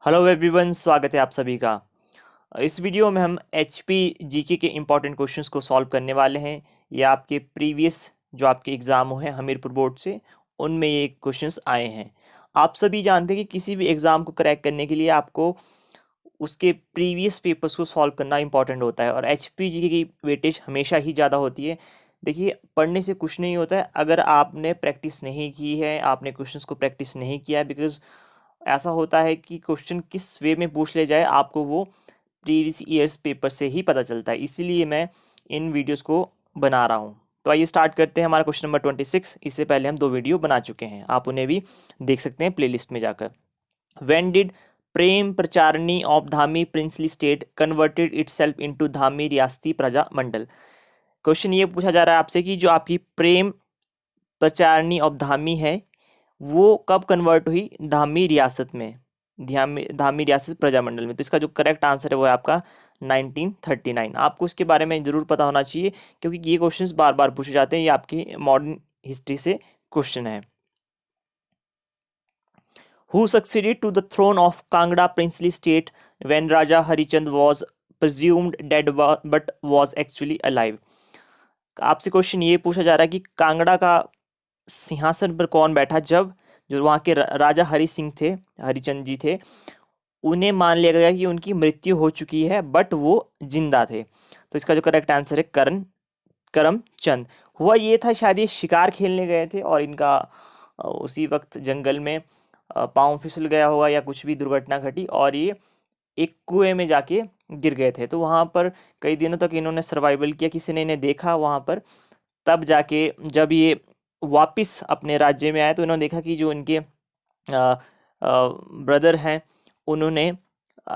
Hello everyone, स्वागत है आप सभी का। इस वीडियो में हम एचपी जीके के इम्पॉर्टेंट क्वेश्चंस को सॉल्व करने वाले हैं। ये आपके प्रीवियस जो आपके एग्ज़ाम हुए हैं हमीरपुर बोर्ड से, उनमें ये क्वेश्चंस आए हैं। आप सभी जानते हैं कि किसी भी एग्ज़ाम को क्रैक करने के लिए आपको उसके प्रीवियस पेपर्स को सॉल्व करना इंपॉर्टेंट होता है, और एचपी जीके की वेटेज हमेशा ही ज़्यादा होती है। देखिए, पढ़ने से कुछ नहीं होता है अगर आपने प्रैक्टिस नहीं की है, आपने क्वेश्चंस को प्रैक्टिस नहीं किया है। बिकॉज ऐसा होता है कि क्वेश्चन किस वे में पूछ ले जाए आपको वो प्रीवियस ईयर्स पेपर से ही पता चलता है, इसीलिए मैं इन वीडियोस को बना रहा हूँ। तो आइए स्टार्ट करते हैं हमारा क्वेश्चन नंबर 26। इससे पहले हम 2 वीडियो बना चुके हैं, आप उन्हें भी देख सकते हैं प्लेलिस्ट में जाकर। When did Prem Pracharini of Dhami princely state converted itself into Dhami रियासती प्रजा मंडल। क्वेश्चन ये पूछा जा रहा है आपसे कि जो आपकी प्रेम प्रचारणी ऑफ धामी है वो कब कन्वर्ट हुई धामी रियासत में, धामी रियासत प्रजामंडल में। तो इसका जो करेक्ट आंसर है वो है आपका 1939। आपको इसके बारे में ज़रूर पता होना चाहिए क्योंकि ये क्वेश्चंस बार बार पूछे जाते हैं। ये आपकी मॉडर्न हिस्ट्री से क्वेश्चन है। Who succeeded to the throne of Kangra princely state when Raja Harichand was presumed dead but was actually alive. आपसे क्वेश्चन ये पूछा जा रहा है कि कांगड़ा का सिंहासन पर कौन बैठा जब जो वहाँ के राजा हरि सिंह थे, हरिचंद जी थे, उन्हें मान लिया गया कि उनकी मृत्यु हो चुकी है बट वो जिंदा थे। तो इसका जो करेक्ट आंसर है करमचंद। हुआ ये था, शायद ये शिकार खेलने गए थे और इनका उसी वक्त जंगल में पाँव फिसल गया होगा या कुछ भी दुर्घटना घटी और ये एक कुएं में जाके गिर गए थे। तो वहाँ पर कई दिनों तक इन्होंने सर्वाइवल किया, किसी ने इन्हें देखा वहाँ पर। तब जाके जब ये वापस अपने राज्य में आए तो इन्होंने देखा कि जो इनके ब्रदर हैं उन्होंने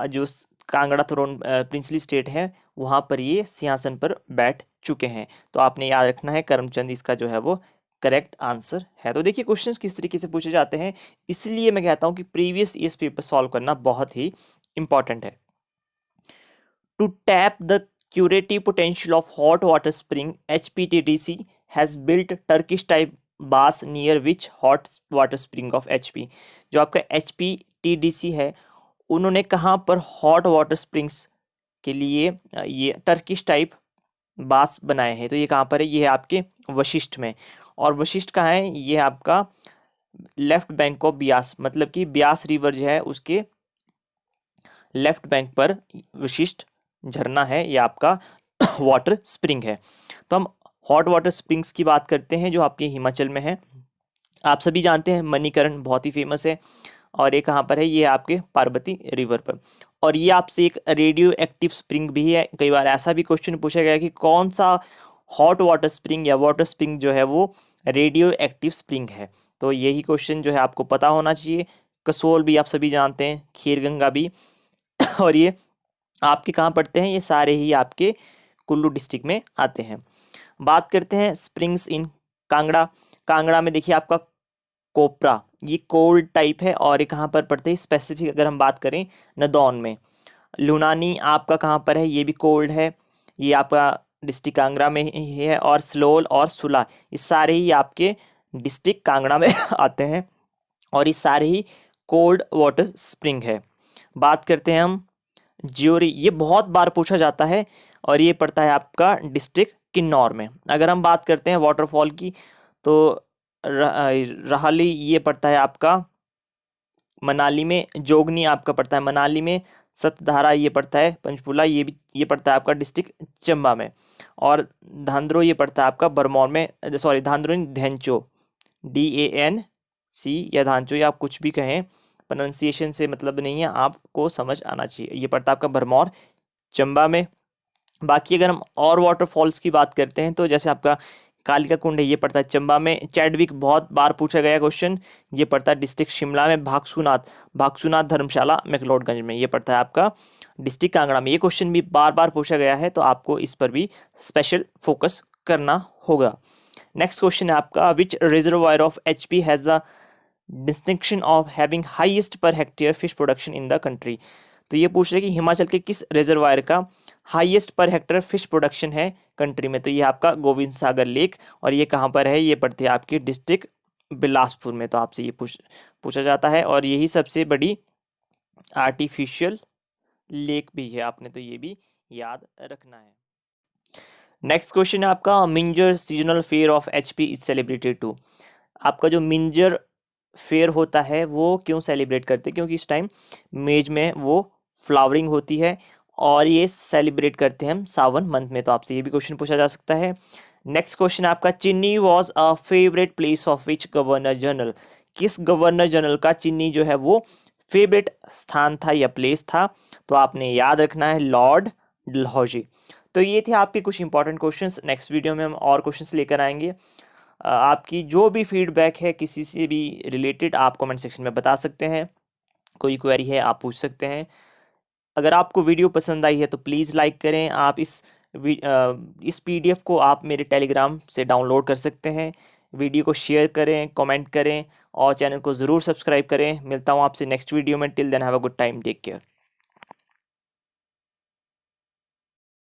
जो कांगड़ा थ्रोन प्रिंसली स्टेट है वहाँ पर ये सिंहासन पर बैठ चुके हैं। तो आपने याद रखना है करमचंद इसका जो है वो करेक्ट आंसर है। तो देखिए क्वेश्चंस किस तरीके से पूछे जाते हैं, इसलिए मैं कहता हूँ कि प्रीवियस ईयर्स पेपर सॉल्व करना बहुत ही इंपॉर्टेंट है। To tap the curative potential of hot water spring, HPTDC has built Turkish type bass near which hot water spring of HP। जो आपका HPTDC है उन्होंने कहाँ पर हॉट वाटर स्प्रिंग्स के लिए ये टर्किश टाइप बास बनाए हैं। तो ये कहाँ पर है, ये है आपके वशिष्ठ में। और वशिष्ठ कहाँ है, ये आपका लेफ्ट बैंक ऑफ ब्यास, मतलब कि ब्यास रिवर जो है उसके लेफ्ट बैंक पर वशिष्ठ झरना है, ये आपका वाटर स्प्रिंग है। तो हम हॉट वाटर स्प्रिंग्स की बात करते हैं जो आपके हिमाचल में है। आप सभी जानते हैं मणिकरण बहुत ही फेमस है और ये कहाँ पर है, ये आपके पार्वती रिवर पर। और ये आपसे एक रेडियो एक्टिव स्प्रिंग भी है। कई बार ऐसा भी क्वेश्चन पूछा गया कि कौन सा हॉट वाटर स्प्रिंग या वाटर स्प्रिंग जो है वो रेडियो एक्टिव स्प्रिंग है। तो यही क्वेश्चन जो है आपको पता होना चाहिए। कसोल भी आप सभी जानते हैं, खीरगंगा भी और ये आपके कहाँ पड़ते हैं, ये सारे ही आपके कुल्लू डिस्ट्रिक्ट में आते हैं। बात करते हैं स्प्रिंग्स इन कांगड़ा। कांगड़ा में देखिए आपका कोपरा, ये कोल्ड टाइप है और ये कहाँ पर पड़ते हैं स्पेसिफिक अगर हम बात करें नदौन में। लुनानी आपका कहाँ पर है, ये भी कोल्ड है, ये आपका डिस्ट्रिक्ट कांगड़ा में ही है। और सलोल और सुला ये सारे ही आपके डिस्ट्रिक्ट कांगड़ा में आते हैं और ये सारे ही कोल्ड वाटर स्प्रिंग है। बात करते हैं हम ज्योरी, ये बहुत बार पूछा जाता है और ये पड़ता है आपका डिस्ट्रिक्ट किन्नौर में। अगर हम बात करते हैं वाटरफॉल की तो रहाली ये पड़ता है आपका मनाली में, जोगनी आपका पड़ता है मनाली में, सतधारा ये पड़ता है पंचकूला, ये पड़ता है आपका डिस्ट्रिक्ट चंबा में। और धांधरो ये पड़ता है आपका भरमौर में, सॉरी धांधरो धेंचो, DANC या धांचो या आप कुछ भी कहें, प्रोनाउंसिएशन से मतलब नहीं है, आपको समझ आना चाहिए। ये पड़ता है आपका भरमौर चंबा में। बाकी अगर हम और वाटरफॉल्स की बात करते हैं तो जैसे आपका कालिका कुंड है, ये पड़ता है चंबा में। चैडविक बहुत बार पूछा गया क्वेश्चन, ये पड़ता है डिस्ट्रिक्ट शिमला में। भागसूनाथ धर्मशाला मैक्लोडगंज में, ये पड़ता है आपका डिस्ट्रिक्ट कांगड़ा में। ये क्वेश्चन भी बार बार पूछा गया है तो आपको इस पर भी स्पेशल फोकस करना होगा। नेक्स्ट क्वेश्चन है आपका, which reservoir of HP has the distinction of having highest per hectare fish production in the country. तो ये पूछ रहे हैं कि हिमाचल के किस रिजर्वायर का highest per hectare fish production है कंट्री में। तो ये आपका गोविंद सागर लेक और ये कहाँ पर है, ये पड़ती है आपकी डिस्ट्रिक्ट बिलासपुर में। तो आपसे ये पूछा जाता है और यही सबसे बड़ी आर्टिफिशियल लेक भी है, आपने तो ये भी याद रखना है। नेक्स्ट क्वेश्चन है आपका, Minjar seasonal fair of HP is celebrated to. आपका जो मिंजर फेयर होता है वो क्यों सेलिब्रेट करते हैं? क्योंकि इस टाइम मेज में वो फ्लावरिंग होती है और ये सेलिब्रेट करते हैं हम सावन मंथ में। तो आपसे ये भी क्वेश्चन पूछा जा सकता है। नेक्स्ट क्वेश्चन आपका, चिन्नी was a favourite place of which governor general. किस गवर्नर जनरल का चिन्नी जो है वो फेवरेट स्थान था या प्लेस था? तो आपने याद रखना है लॉर्ड डलहौजी। तो ये थे आपके कुछ इंपॉर्टेंट क्वेश्चंस। नेक्स्ट वीडियो में हम और क्वेश्चंस लेकर आएंगे। आपकी जो भी फीडबैक है किसी से भी रिलेटेड आप कमेंट सेक्शन में बता सकते हैं। कोई क्वेरी है आप पूछ सकते हैं। अगर आपको वीडियो पसंद आई है तो प्लीज़ लाइक करें। आप इस पीडीएफ को आप मेरे टेलीग्राम से डाउनलोड कर सकते हैं। वीडियो को शेयर करें, कमेंट करें और चैनल को ज़रूर सब्सक्राइब करें। मिलता हूँ आपसे नेक्स्ट वीडियो में। Till then have a good time, take care.